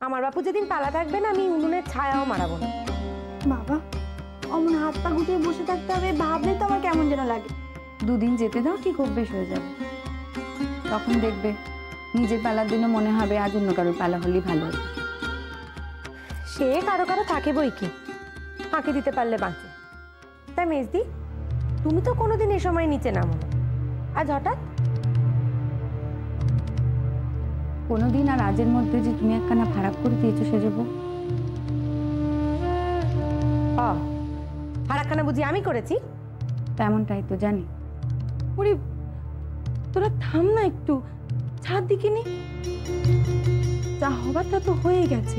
আমার বাপু যেদিন পালা থাকবে না, আমি উনুনের ছায়াও মারাবো না। বাবা, অমন হাত পা গুটিয়ে বসে থাকতে হবে ভাবলে তো আমার কেমন যেন লাগে। দুদিন যেতে দাও, ঠিক অভ্যেস হয়ে যাবে। তখন দেখবে নিজের পালার দিনও মনে হবে আজ অন্য কারোর পালা হলেই ভালো হতো। সে কারো কারো থাকে বই কি, ফাঁকি দিতে পারলে বাঁচে। তাই মেজদি, তুমি তো কোনোদিন এ সময় নিচে নামো না, আজ হঠাৎ? কোনোদিন আর আজের মধ্যে যে তুমি একখানা ফারাক করে দিয়েছো সেজব। ফারাকখানা বুঝি আমি করেছি? তেমনটাই তো জানি। ওরে তোরা থাম না একটু, ছাদ দিকে নি। যা হবার তা তো হয়ে গেছে,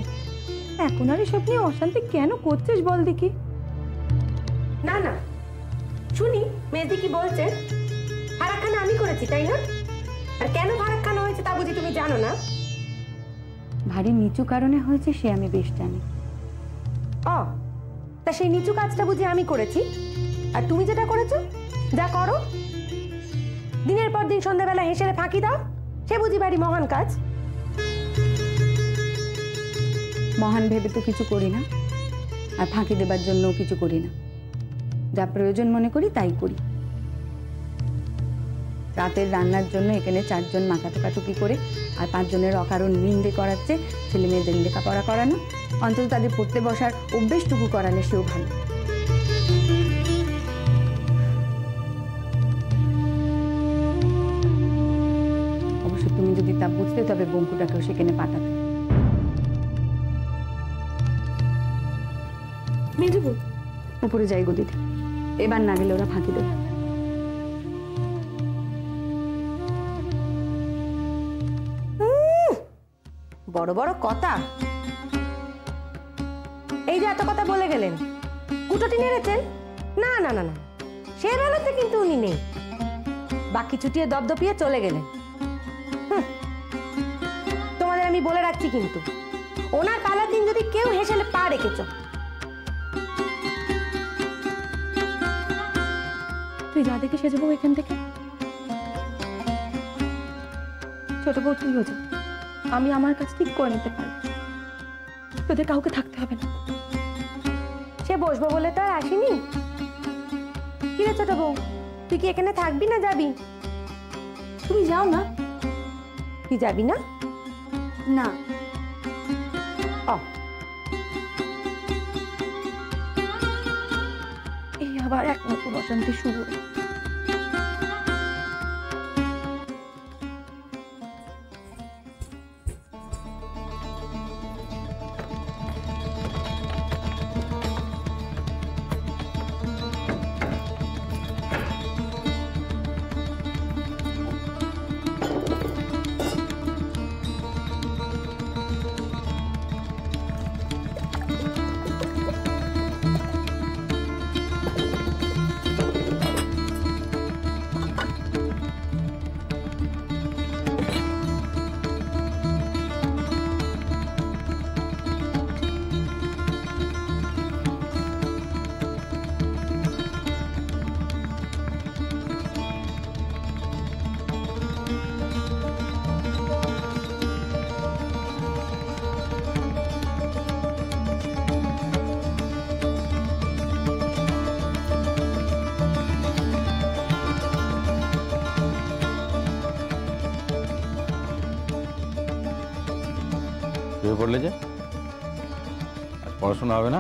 এখন আর এসব নিয়ে অশান্তি কেন করছিস বল দেখি। না না, শুনি মেজদি কি বলছে। ফারাকখানা আমি করেছি তাই না? আর কেন ফারাকখানা হয়েছে তা বুঝি তুমি জানো না? ভারী নিচু কারণে হয়েছে সে আমি বেশ জানি। তা সেই নিচু কাজটা বুঝি আমি করেছি, আর তুমি যেটা করেছো, যা করো দিনের পর দিন সন্ধ্যাবেলা হেসে ফাঁকি দাও, সে বুঝি ভারী মহান কাজ। মহান ভেবে তো কিছু করি না, আর ফাঁকি দেবার জন্যও কিছু করি না। যা প্রয়োজন মনে করি তাই করি। রাতের রান্নার জন্য এখানে 4 জন মাথা টোকাটুকি করে আর 5 জনের অকারণ নিন্দে করাচ্ছে ছেলে মেয়েদের লেখাপড়া করানো, অন্তত তাদের পড়তে বসার অভ্যেসটুকু করালে সেও ভালো। অবশ্য তুমি যদি তা বুঝতে, তবে বঙ্কুটাকেও সেখানে পাঠাতে। মেজবু উপরে যাই গদিতে, এবার না গেলে ওরা ফাঁকি দেবে। বড় বড় কথা, এই যে এত কথা বলে গেলেন, কুটোটি নেড়েছেন? না না না না, সে বেলাতে কিন্তু উনি নেই, বাকি ছুটিয়ে দপদপিয়ে চলে গেলেন। তোমাদের আমি বলে রাখছি কিন্তু, ওনার পালার দিন যদি কেউ হেসেলে পা রেখেছ। তুই যা দেখে সে যাবো এখান থেকে। ছোট বউ তুইও যা, আমি আমার কাছ ঠিক করে নিতে পারবো, তোদের কাউকে থাকতে হবে না। সে বসবো বলে তো আর আসিনি। কি রে ছোট বউ, তুই কি এখানে থাকবি না যাবি? তুমি যাও না। তুই যাবি না? না। এই আবার এক নতুন অশান্তি শুরু। শুয়ে পড়লে যে, আজ পড়াশোনা হবে না?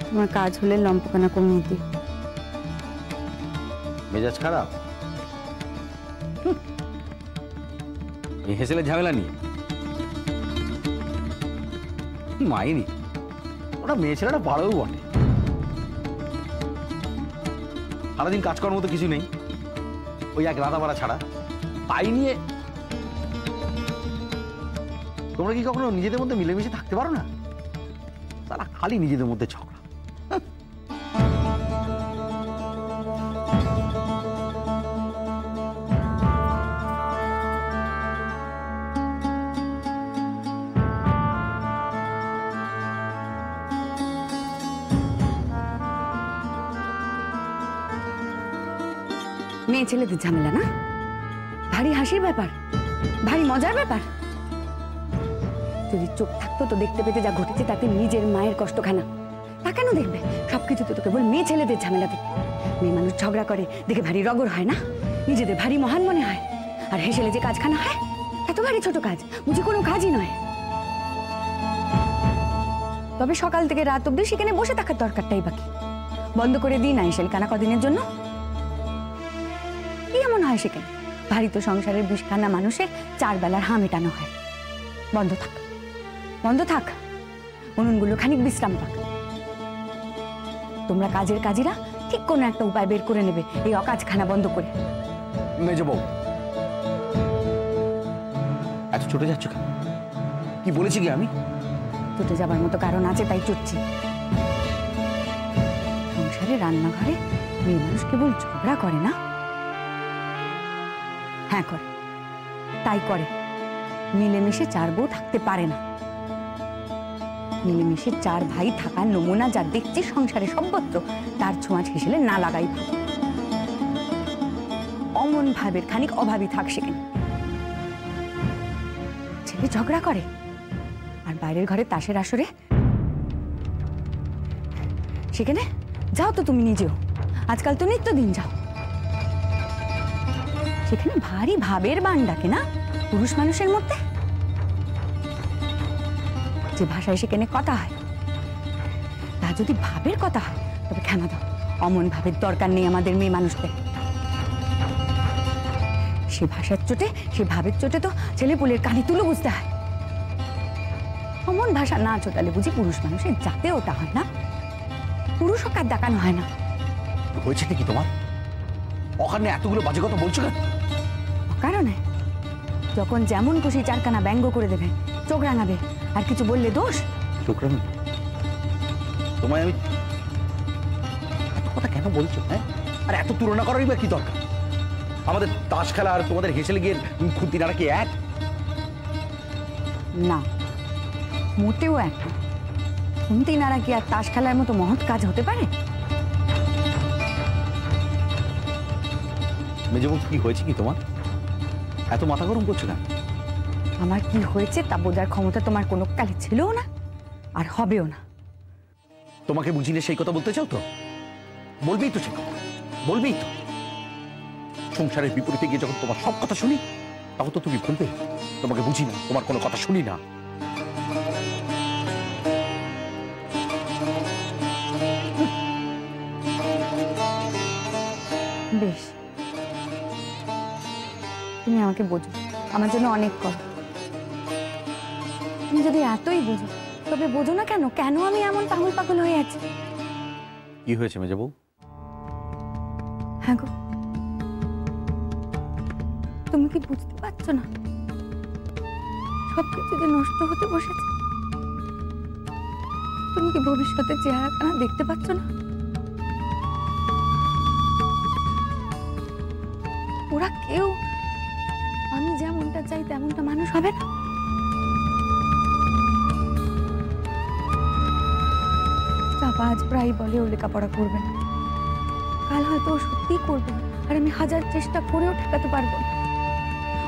তোমার কাজ হলে লম্পকানা কমিয়ে দিই। মেজাজ খারাপ? এই হেসেলে ঝামেলা নিয়ে মাইনি, ওটা মেয়ে ছেলেটা পারেও বটে। সারাদিন কাজকর্ম তো কিছু নেই, ওই এক রাধা পাড়া ছাড়া, তাই নিয়ে তোমরা কি কখনো নিজেদের মধ্যে মিলেমিশে থাকতে পারো না? তারা খালি নিজেদের মধ্যে ঝগড়া। মেয়ে ছেলেদের ঝামেলা না, ভারী হাসির ব্যাপার, ভারী মজার ব্যাপার। যদি চোখ থাকতো তো দেখতে পেতে যা ঘটেছে তাতে নিজের মায়ের কষ্টখানা। তা কেন দেখবে? সবকিছু তো কেবল মেয়ে ছেলেদের ঝামেলা দেখবে। মেয়ে মানুষ ঝগড়া করে দেখে ভারী রগর হয় না, নিজেদের ভারী মহান মনে হয়। আর হেসেলে যে কাজখানা হয় এত ভারী ছোট কাজ বুঝি কোনো কাজই নয়। তবে সকাল থেকে রাত অব্দি সেখানে বসে থাকার দরকারটাই বাকি। বন্ধ করে দিই না হেসেল কানা কদিনের জন্য। কি এমন হয় সেখানে? ভারী তো সংসারের বিষখানা মানুষের 4 বেলার হাঁ মেটানো হয়। বন্ধ থাক, বন্ধ থাক, উনুনগুলো খানিক বিশ্রাম পাক। তোমরা কাজের কাজীরা ঠিক কোনো একটা উপায় বের করে নেবে এই অকাজখানা বন্ধ করে। মেজ বউ, এত চটে যাচ্ছ কেন? কি বলেছি কি আমি? ছুটে যাবার মতো কারণ আছে তাই চুটছি। সংসারে রান্নাঘরে মেয়ে মানুষ কেবল ঝগড়া করে না, হ্যাঁ করে, তাই করে। মিলেমিশে 4 বউ থাকতে পারে না। মিলেমিশে 4 ভাই থাকার নমুনা যা দেখছি সংসারে সর্বত্র, তার ছোঁয়াচ হেসেলে না লাগাই ভালো। অমন ভাবের খানিক অভাবী থাক সেখানে। ছেলে ঝগড়া করে আর বাইরের ঘরে তাসের আসরে সেখানে যাও তো তুমি নিজেও, আজকাল তো নিত্যদিন যাও। সেখানে ভারী ভাবের বান ডাকে না পুরুষ মানুষের মধ্যে। যে ভাষায় সেখানে কথা হয় তা যদি ভাবের কথা হয় তবে ক্ষমা দাও, অমন ভাবের দরকার নেই আমাদের মেয়ে মানুষদের। সে ভাষার চোটে, সে ভাবের চোটে তো ছেলে পুলের কানে তুলো বুঝতে হয়। অমন ভাষা না চোটালে বুঝি পুরুষ মানুষের যাতে ওটা হয় না, পুরুষ কার দেখানো হয় না। হয়েছে কি তোমার? ওখানে এতগুলো বাজে কথা বলছো কেন? অকারণে যখন যেমন খুশি 4 কানা ব্যঙ্গ করে দেবে, চোখ রাঙাবে, আর কিছু বললে দোষ। চোখ রাঙাবে? তোমায় আমি এত কথা কেন বলছো? হ্যাঁ, আর এত তুলনা করারই বা কি দরকার? আমাদের তাস খেলা আর তোমাদের হেসেলে গিয়ে খুঁতি নাড়া কি এক? না, মোটেও এক না। খুন্তি নাড়া কি আর তাস খেলার মতো মহৎ কাজ হতে পারে? মেজবু, কি হয়েছে কি তোমার? এত মাথা গরম করছো কেন? আমার কি হয়েছে তা বোঝার ক্ষমতা তোমার কোনো কালে ছিলও না, আর হবেও না। তোমাকে বুঝিয়ে সেই কথা বলতে চাও তো? বলবেই তো সে কথা, বলবেই তো। সংসারের বিপরীতে গিয়ে যখন তোমার সব কথা শুনি তখন তো তুমি বলবে তোমাকে বুঝি না, তোমার কোনো কথা শুনি না। বেশ, তুমি আমাকে বোঝো, আমার জন্য অনেক করো। তুমি যদি এতই বোঝো তবে বোঝো না কেন কেন আমি এমন পাগল পাগল হয়ে আছি? কি হয়েছে মেজবু? হ্যাঁ গো, তুমি কি বুঝতে পারছো না সবকিছু যে নষ্ট হতে বসেছে? তুমি কি ভবিষ্যতের চেহারাখানা দেখতে পাচ্ছ না? ওরা কেউ আমি যেমনটা চাই তেমনটা মানুষ হবে না। চাপা আজ প্রায় বলে ও লেখাপড়া করবে না, কাল হয়তো ও সত্যিই করবে না, আর আমি হাজার চেষ্টা করেও ঠেকাতে পারবো না।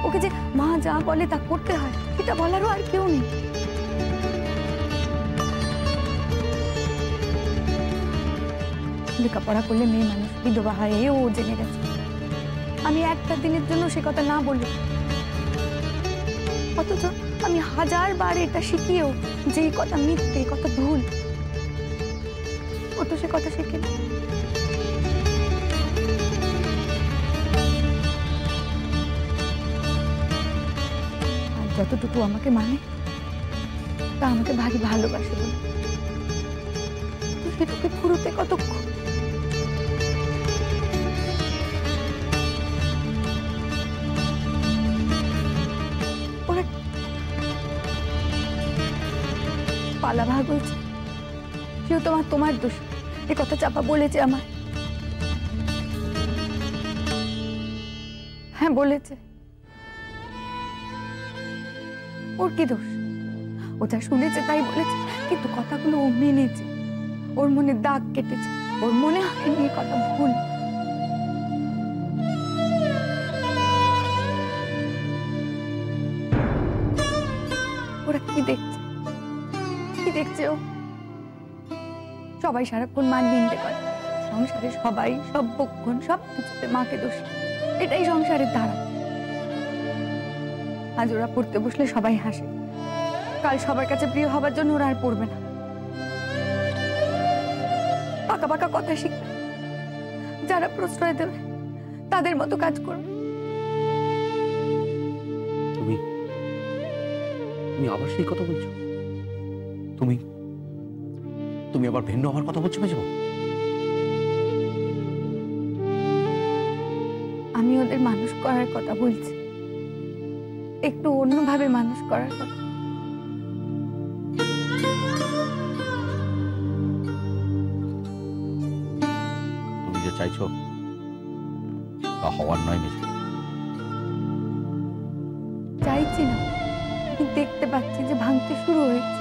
ওকে যে মা যা বলে তা করতে হয় এটা বলারও আর কেউ নেই। লেখাপড়া করলে মেয়ে মানুষ বিধবা হয় ও জেনে গেছে। আমি একটা দিনের জন্য সে কথা না বললাম, অথচ আমি 1000 বার এটা শিখিয়েও যে কথা মিথ্যে, কথা ভুল, ও তো সে কথা শিখে না। আর যতটুকু আমাকে মানে তা আমাকে ভারী ভালোবাসে বলে, তো সেটুকু ফুরোতে কতক্ষণ। পালা ভাগ হয়েছে, কেউ তোমার দোষ এ কথা চাপা বলেছে আমায়। হ্যাঁ বলেছে, ওর কি দোষ? ও যা শুনেছে তাই বলেছে, কিন্তু কথাগুলো ও মেনেছে, ওর মনে দাগ কেটেছে, ওর মনে হয়নি এ কথা ভুল। বললেও সবাই সারাক্ষণ মার নিন্দে করে। সংসারে সবাই সর্বক্ষণ সব কিছুতে মাকে দোষী, এটাই সংসারের ধারা। আজ ওরা পড়তে বসলে সবাই হাসে, কাল সবার কাছে প্রিয় হবার জন্য ওরা আর পড়বে না। পাকা পাকা কথা শিখবে, যারা প্রশ্রয় দেবে তাদের মতো কাজ করবে। তুমি তুমি আবার সেই কথা বলছো? তুমি তুমি আবার ভিন্ন হওয়ার কথা বলছো মেজো? আমি ওদের মানুষ করার কথা বলছি, একটু অন্যভাবে মানুষ করার কথা। তুমি যে চাইছো তা হওয়ার নয় মেজো। চাইছি না, আমি দেখতে পাচ্ছি যে ভাঙতে শুরু হয়েছে।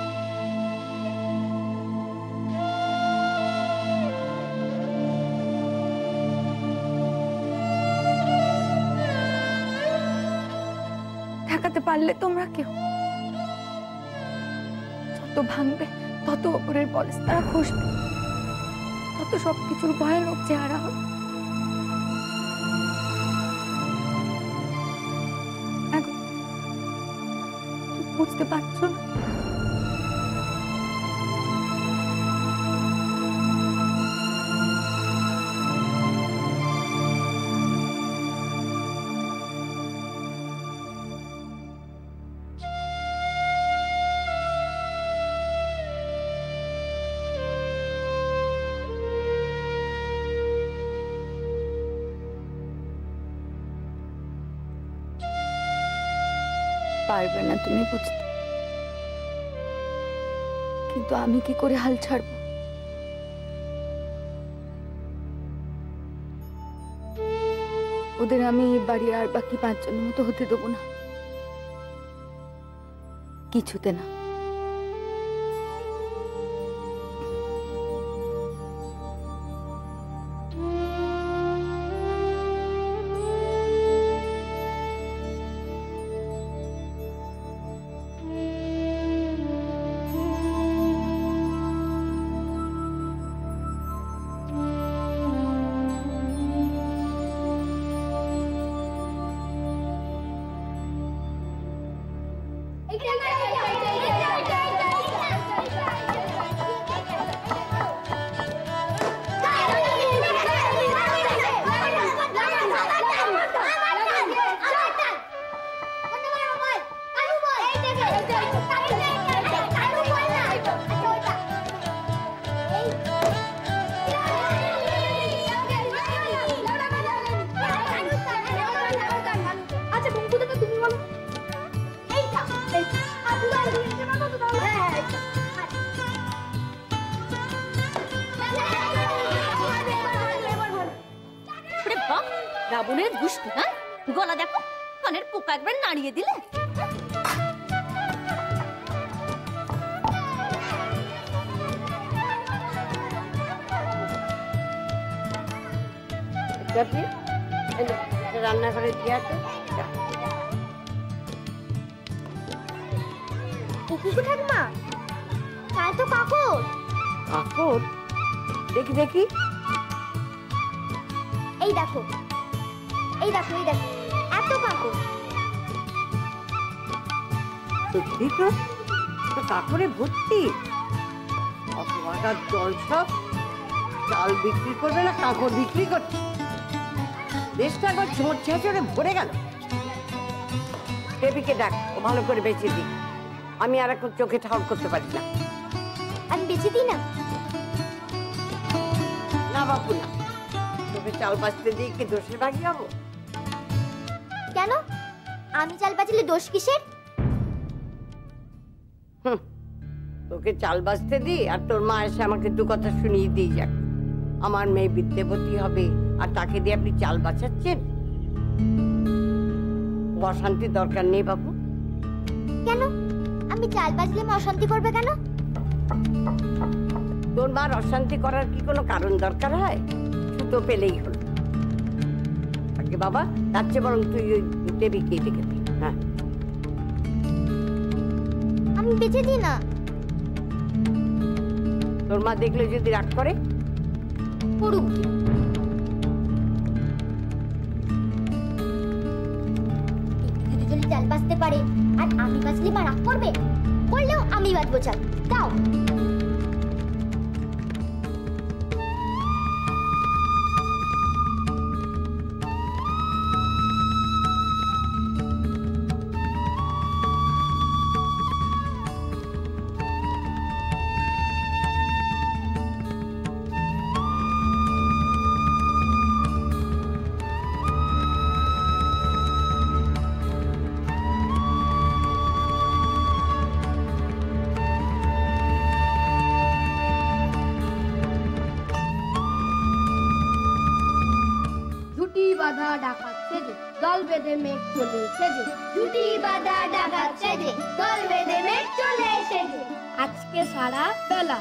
ঠেকাতে পারলে তোমরা কেউ, যত ভাঙবে তত ওপরের বলেস তারা খসবে, তত সবকিছুর ভয়ানক চেহারা হবে। এখন বুঝতে পারছো না? পারবে না তুমি বুঝতে, কিন্তু আমি কি করে হাল ছাড়ব? ওদের আমি এই বাড়ির আর বাকি 5 জনের মতো হতে দেবো না, কিছুতে না। রাবণের দুষ্টু, হ্যাঁ? গলা দেখো, কানের পোকা একবার নাড়িয়ে দিলে। রান্নাঘরে দিয়ে আছে ঠাকুমা, তাই তো কাকর। কাকর? দেখি দেখি, এই দেখো এই দেখো এই দেখো, এত কাকর। সত্যি তো, কাকরে ভর্তি। অপমাটার জল সব চাল বিক্রি করবে না কাকর বিক্রি করছে। দেশটা একবার চোর ছেঁচড়ে ভরে গেল। দেবীকে ডাক, ও ভালো করে বেঁচে দিই। আমি আর এখন চোখে ঠাউর করতে পারি না। আমি বেঁচে দিই না? না বাপু না, তোকে চাল বাঁচতে দিয়ে কি দোষের ভাগি হবো? কেন? আমি চাল বাঁচলে দোষ কিসের? তোকে চাল বাঁচতে দিই আর তোর মা এসে আমাকে 2 কথা শুনিয়ে দিয়ে যাক। আমার মেয়ে বিদ্যাবতী হবে আর তাকে দিয়ে আপনি চাল বাঁচাচ্ছেন? অশান্তির দরকার নেই বাবু। কেন? আমি চাল বাঁচলে মা অশান্তি করবে কেন? তোর মার অশান্তি করার কি কোনো কারণ দরকার হয়? সুতো পেলেই হলো। আগে বাবা, তার চেয়ে বরং তুই ওই দেবীকে ডেকে দে। হ্যাঁ, আমি বেঁচে দিই না। তোর মা দেখলে যদি রাগ করে? করুক গিয়ে। দিদি যদি চাল বাঁচতে পারে আর আমি বাঁচলে মা রাগ করবে? করলেও আমি বাঁচবো চাল। দাও। ঝুটি বাঁধা ডাকাত সেজে দল বেঁধে মেঘ চলে সেজে ঝুটি বাঁধা ডাকাত সেজে দল বেঁধে মেঘ চলে সেজে আজকে সারা বেলা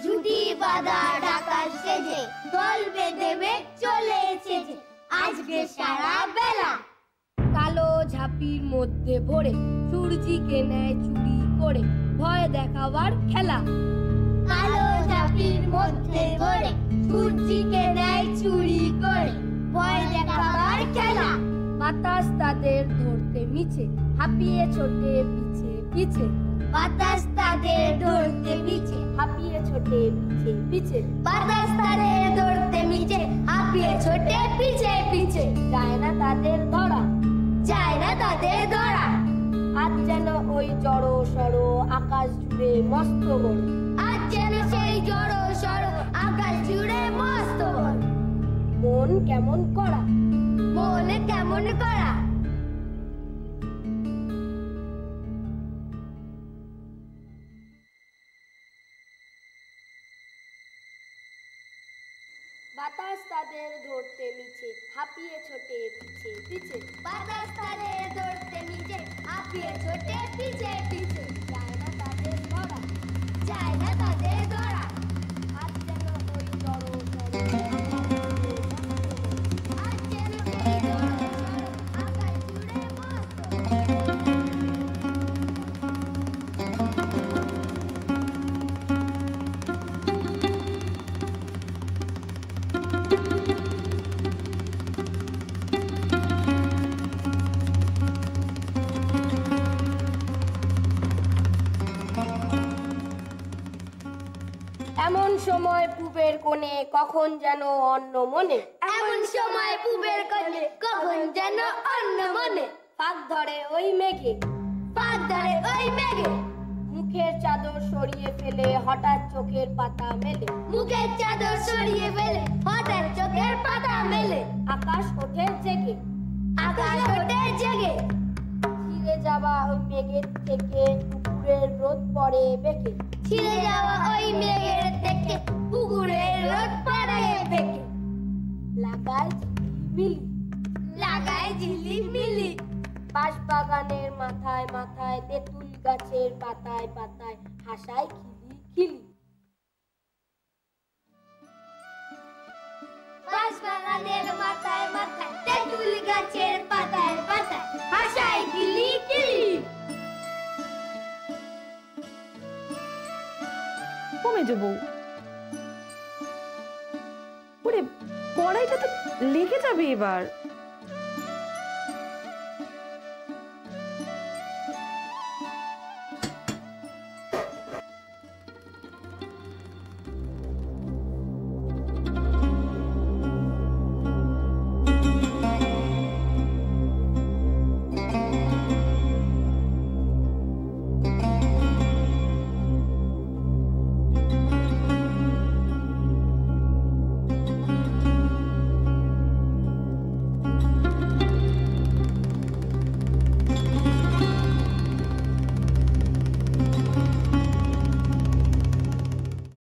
ঝুটি বাঁধা ডাকাত সেজে দল বেঁধে মেঘ চলে সেজে আজকে সারা বেলা কালো ঝাঁপির মধ্যে ভরে সূর্যিকে নেয় চুরি করে ভয় দেখাবার খেলা কালো ঝাঁপির মধ্যে ভরে সূর্যিকে নেয় চুরি করে ভয় দেখাবার খেলা বাতাস তাদের ধরতে মিছে হাঁপিয়ে ছোটে পিছে পিছে বাতাস তাদের ধরতে মিছে হাঁপিয়ে ছোটে পিছে পিছে বাতাস তাদের ধরতে মিছে হাঁপিয়ে ছোটে পিছে পিছে যায় না তাদের ধরা যায় না তাদের ধরা আজ যেন ওই জড়ো সড়ো আকাশ জুড়ে মস্ত বড় আজ যেন সেই জড়ো সড়ো আকাশ জুড়ে মস্ত বড় মন কেমন করা মন কেমন করা বাতাস তাদের ধরতে মিছে হাঁপিয়ে ছোটে পিছে পিছে বাতাস তাদের ধরতে মিছে হাঁপিয়ে ছোটে পিছে পিছে যায় না তাদের ধরা যায় না তাদের ধরা আজ যেন ওই জড়ো সড়ো আজ যেন ওই জড়ো সড়ো আকাশ জুড়ে মস্ত এমন সময় পূবের কোণে কখন যেন অন্য মনে এমন সময় পূবের কোণে কখন যেন অন্য মনে ফাঁক ধরে ওই মেঘে ফাঁক ধরে ওই মেঘে মুখের চাদর সরিয়ে ফেলে হঠাৎ চোখের পাতা মেলে মুখের চাদর সরিয়ে ফেলে হঠাৎ চোখের পাতা মেলে আকাশ ওঠে জেগে আকাশ ওঠে জেগে ছিঁড়ে যাওয়া ওই মেঘের থেকে পুকুরের রোদ পড়ে বেঁকে ছিঁড়ে যাওয়া ওই মেঘের থেকে পুকুরের রোদ পড়ে বেঁকে লাগায় ঝিলিমিলি লাগায় ঝিলিমিলি বাঁশ বাগানের মাথায় মাথায় তেঁতুল গাছের পাতায় পাতায় হাসায় খিলি খিলি বাঁশ বাগানের মাথায় মাথায় তেঁতুল গাছের পাতায় পাতায় হাসায় খিলি খিলি মেজো বউ, ওরে কড়াইটা তো লেগে যাবে এবার।